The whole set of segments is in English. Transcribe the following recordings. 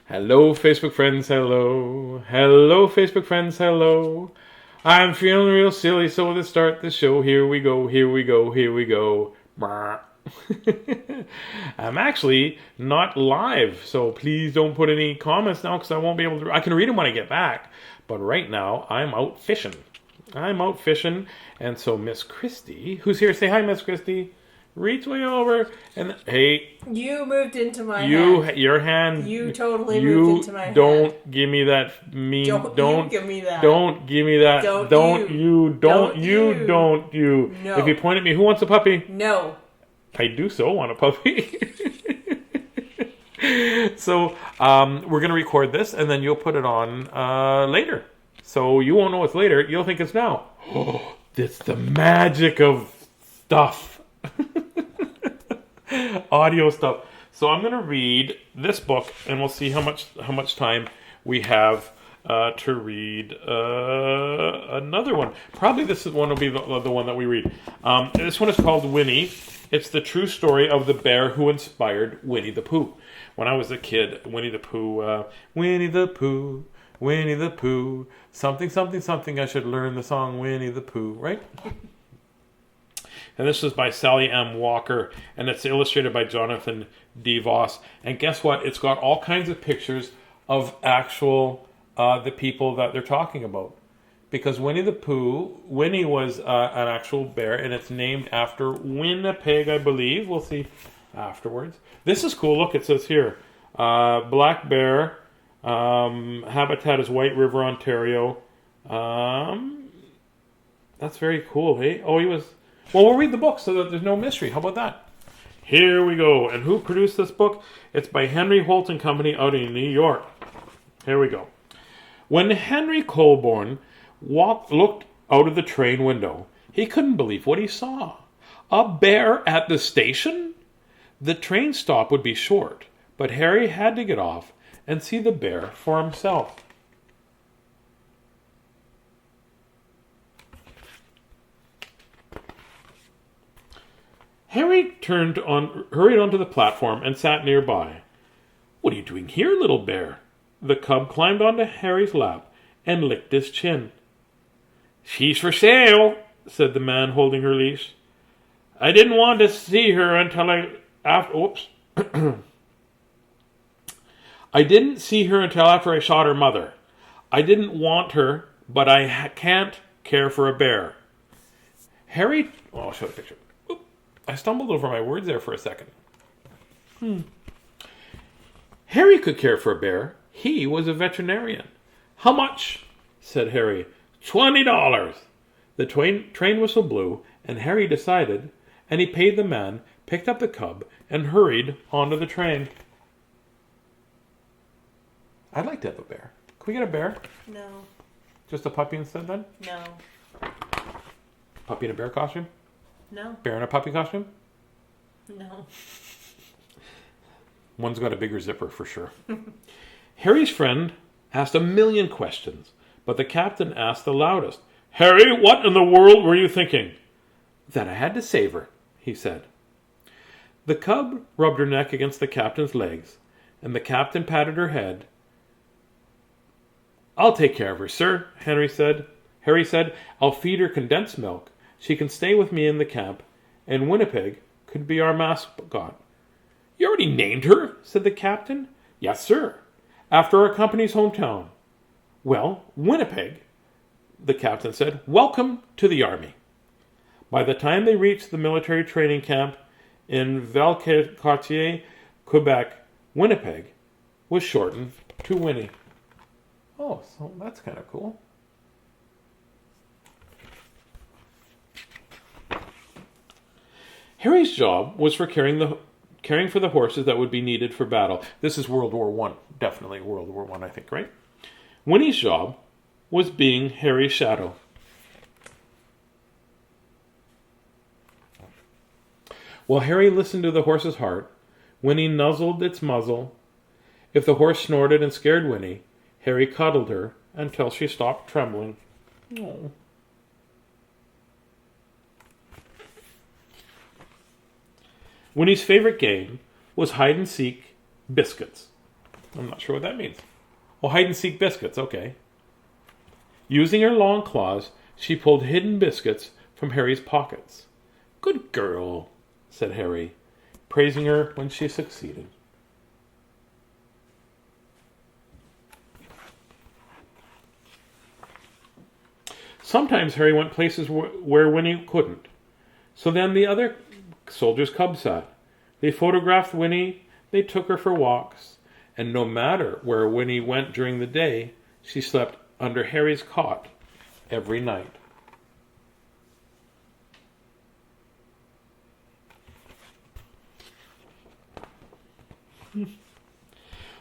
Hello, Facebook friends, hello. Hello, Facebook friends, hello. I'm feeling real silly, so let's start the show. Here we go, here we go, here we go. I'm actually not live, so please don't put any comments now because I won't be able to. I can read them when I get back, but right now I'm out fishing. I'm out fishing, and so Miss Christie, who's here, say hi, Miss Christie. Reach way over and hey, you moved into my hand. your hand. You totally moved into my hand. Don't give me that mean. Don't you give me that. Don't give me that. Don't you. No. If you point at me, who wants a puppy? No. I do so want a puppy. So we're gonna record this, and then you'll put it on later. So you won't know it's later. You'll think it's now. Oh, it's the magic of stuff. Audio stuff. So I'm going to read this book, and we'll see how much time we have to read another one. Probably this one will be the one that we read. This one is called Winnie. It's the true story of the bear who inspired Winnie the Pooh. When I was a kid, Winnie the Pooh, Winnie the Pooh, Winnie the Pooh, something, something, something. I should learn the song Winnie the Pooh, right? And this is by Sally M. Walker, and it's illustrated by Jonathan D. Voss. And guess what? It's got all kinds of pictures of actual the people that they're talking about. Because Winnie the Pooh, Winnie was an actual bear, and it's named after Winnipeg, I believe. We'll see afterwards. This is cool. Look, it says here, black bear, habitat is White River, Ontario. That's very cool, hey? Oh, he was... Well, we'll read the book so that there's no mystery. How about that? Here we go. And who produced this book? It's by Henry Holt and Company out in New York. Here we go. When Henry Colborne looked out of the train window, he couldn't believe what he saw. A bear at the station? The train stop would be short, but Harry had to get off and see the bear for himself. Harry hurried onto the platform and sat nearby. What are you doing here, little bear? The cub climbed onto Harry's lap and licked his chin. She's for sale, said the man holding her leash. I didn't want to see her until I didn't see her until after I shot her mother. I didn't want her, but I can't care for a bear. Harry... Oh, I'll show the picture. I stumbled over my words there for a second. Harry could care for a bear. He was a veterinarian. How much? Said Harry. $20. The train whistle blew, and Harry decided, and he paid the man, picked up the cub, and hurried onto the train. I'd like to have a bear. Can we get a bear? No. Just a puppy instead then? No. Puppy in a bear costume? No. Bear in a puppy costume? No. One's got a bigger zipper for sure. Harry's friend asked a million questions, but the captain asked the loudest. Harry, what in the world were you thinking? That I had to save her, he said. The cub rubbed her neck against the captain's legs, and the captain patted her head. I'll take care of her, sir, Harry said. I'll feed her condensed milk. She can stay with me in the camp, and Winnipeg could be our mascot. You already named her, said the captain. Yes, sir. After our company's hometown. Well, Winnipeg, the captain said. Welcome to the army. By the time they reached the military training camp in Valcartier, Quebec, Winnipeg was shortened to Winnie. Oh, so that's kind of cool. Harry's job was for caring for the horses that would be needed for battle. This is World War I. Definitely World War I, I think, right? Winnie's job was being Harry's shadow. While Harry listened to the horse's heart, Winnie nuzzled its muzzle. If the horse snorted and scared Winnie, Harry cuddled her until she stopped trembling. Oh. Winnie's favorite game was hide-and-seek biscuits. I'm not sure what that means. Oh, hide-and-seek biscuits, okay. Using her long claws, she pulled hidden biscuits from Harry's pockets. Good girl, said Harry, praising her when she succeeded. Sometimes Harry went places where Winnie couldn't. So then the other soldiers' cub sat. They photographed Winnie, they took her for walks, and no matter where Winnie went during the day, she slept under Harry's cot every night.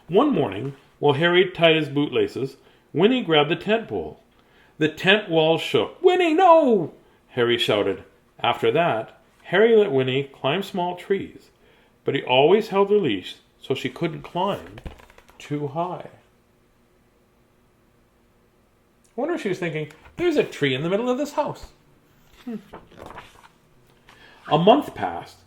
One morning, while Harry tied his bootlaces, Winnie grabbed the tent pole. The tent walls shook. "Winnie, no!" Harry shouted. After that, Harry let Winnie climb small trees, but he always held her leash so she couldn't climb too high. I wonder if she was thinking, there's a tree in the middle of this house. A month passed.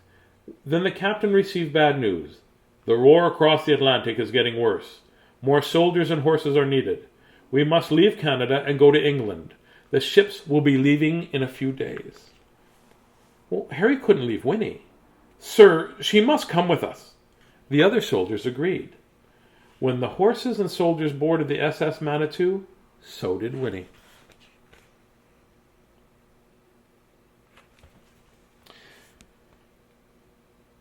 Then the captain received bad news. The war across the Atlantic is getting worse. More soldiers and horses are needed. We must leave Canada and go to England. The ships will be leaving in a few days. Well, Harry couldn't leave Winnie. Sir, she must come with us. The other soldiers agreed. When the horses and soldiers boarded the SS Manitou, so did Winnie.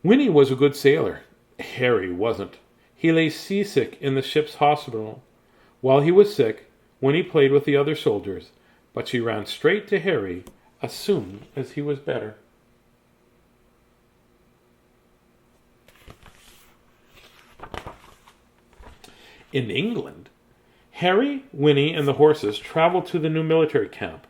Winnie was a good sailor. Harry wasn't. He lay seasick in the ship's hospital. While he was sick, Winnie played with the other soldiers, but she ran straight to Harry as soon as he was better. In England, Harry, Winnie, and the horses traveled to the new military camp.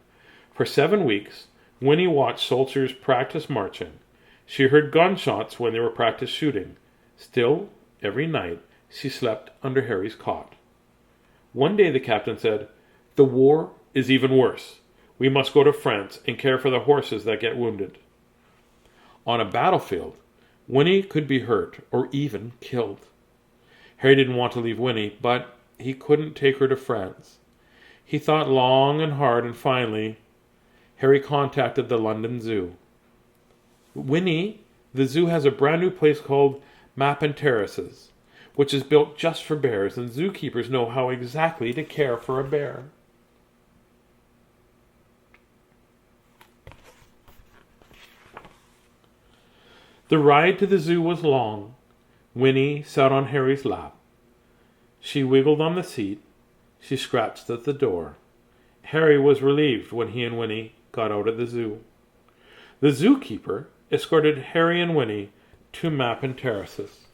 For 7 weeks, Winnie watched soldiers practice marching. She heard gunshots when they were practice shooting. Still, every night, she slept under Harry's cot. One day the captain said, "The war is even worse. We must go to France and care for the horses that get wounded." On a battlefield, Winnie could be hurt or even killed. Harry didn't want to leave Winnie, but he couldn't take her to France. He thought long and hard, and finally, Harry contacted the London Zoo. "Winnie, the zoo has a brand new place called Mappin Terraces, which is built just for bears, and zookeepers know how exactly to care for a bear." The ride to the zoo was long. Winnie sat on Harry's lap. She wiggled on the seat. She scratched at the door. Harry was relieved when he and Winnie got out of the zoo. The zookeeper escorted Harry and Winnie to Mappin Terraces.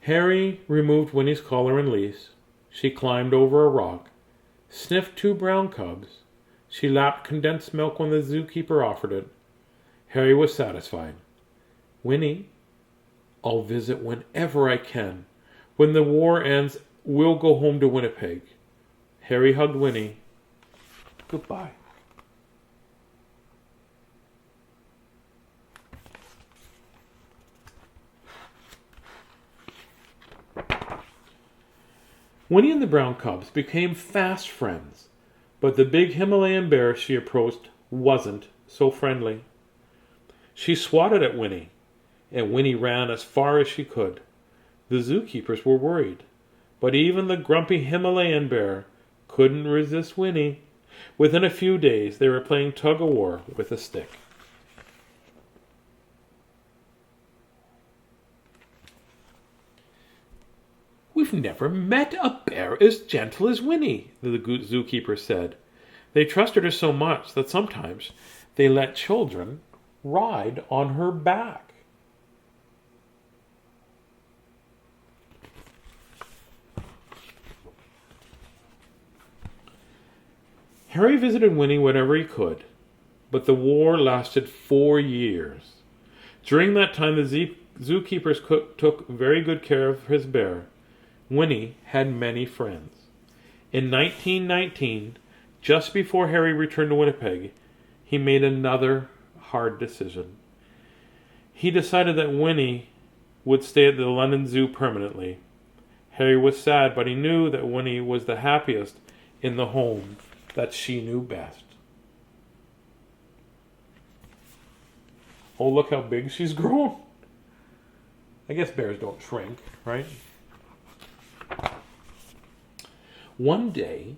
Harry removed Winnie's collar and leash. She climbed over a rock, sniffed 2 brown cubs. She lapped condensed milk when the zookeeper offered it. Harry was satisfied. "Winnie, I'll visit whenever I can. When the war ends, we'll go home to Winnipeg." Harry hugged Winnie. Goodbye. Winnie and the brown cubs became fast friends, but the big Himalayan bear she approached wasn't so friendly. She swatted at Winnie, and Winnie ran as far as she could. The zookeepers were worried, but even the grumpy Himalayan bear couldn't resist Winnie. Within a few days, they were playing tug-of-war with a stick. "We've never met a bear as gentle as Winnie," the zookeeper said. They trusted her so much that sometimes they let children ride on her back. Harry visited Winnie whenever he could, but the war lasted 4 years. During that time, the zookeepers took very good care of his bear. Winnie had many friends. In 1919, just before Harry returned to Winnipeg, he made another hard decision. he decided that Winnie would stay at the London Zoo permanently. Harry was sad, but he knew that Winnie was the happiest in the home that she knew best. Oh, look how big she's grown. I guess bears don't shrink, right? One day,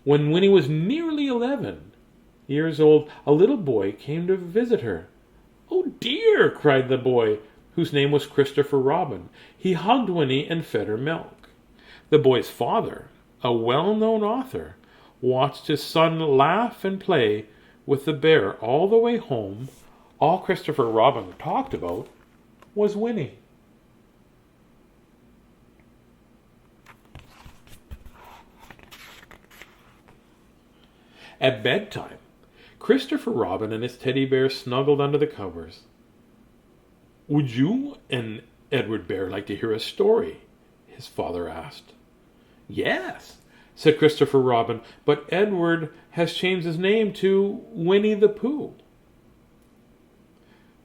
when Winnie was nearly 11 years old, a little boy came to visit her. "Oh dear," cried the boy, whose name was Christopher Robin. He hugged Winnie and fed her milk. The boy's father, a well-known author, watched his son laugh and play with the bear all the way home. All Christopher Robin talked about was Winnie. At bedtime, Christopher Robin and his teddy bear snuggled under the covers. "Would you and Edward Bear like to hear a story?" his father asked. "Yes," said Christopher Robin, "but Edward has changed his name to Winnie the Pooh."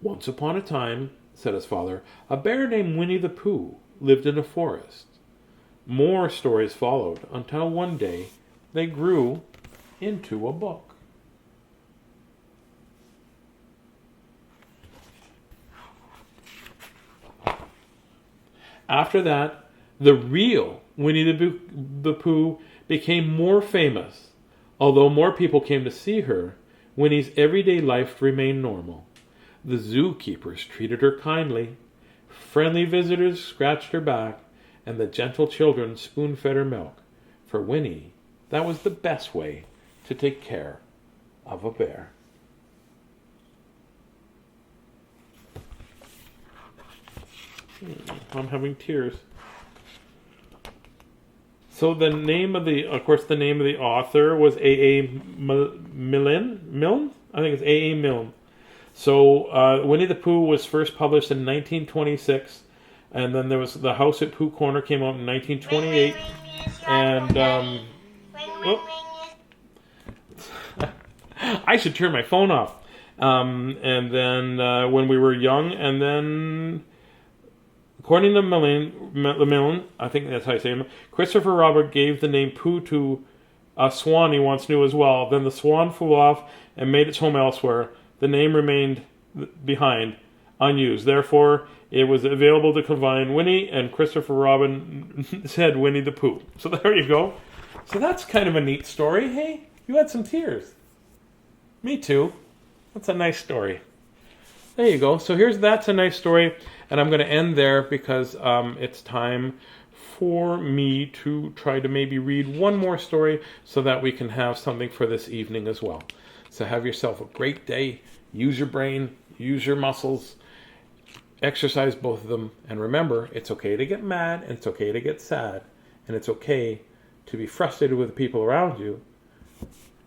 "Once upon a time," said his father, "a bear named Winnie the Pooh lived in a forest." More stories followed until one day they grew into a book. After that, the real Winnie the Pooh became more famous. Although more people came to see her, Winnie's everyday life remained normal. The zookeepers treated her kindly, friendly visitors scratched her back, and the gentle children spoon-fed her milk. For Winnie, that was the best way to take care of a bear. I'm having tears. So the name of the author was A.A. Milne? I think it's A.A. Milne. So Winnie the Pooh was first published in 1926, and then there was The House at Pooh Corner came out in 1928, and I should turn my phone off. And then When We Were Young, and then according to Milne, I think that's how you say him, Christopher Robin gave the name Pooh to a swan he once knew as well. Then the swan flew off and made its home elsewhere. The name remained behind, unused. Therefore, it was available to combine Winnie, and Christopher Robin said Winnie the Pooh. So there you go. So that's kind of a neat story. Hey, you had some tears. Me too. That's a nice story. There you go. So that's a nice story, and I'm going to end there because it's time for me to try to maybe read one more story so that we can have something for this evening as well. So have yourself a great day. Use your brain, use your muscles, exercise both of them, and remember, it's okay to get mad, and it's okay to get sad, and it's okay to be frustrated with the people around you,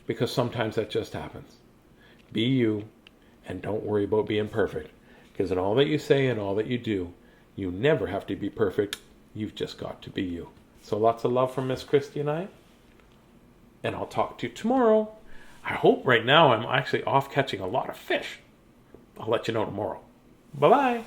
because sometimes that just happens. Be you, and don't worry about being perfect, because in all that you say and all that you do, you never have to be perfect. You've just got to be you. So lots of love from Miss Christy and I, and I'll talk to you tomorrow. I hope right now I'm actually off catching a lot of fish. I'll let you know tomorrow. Bye-bye.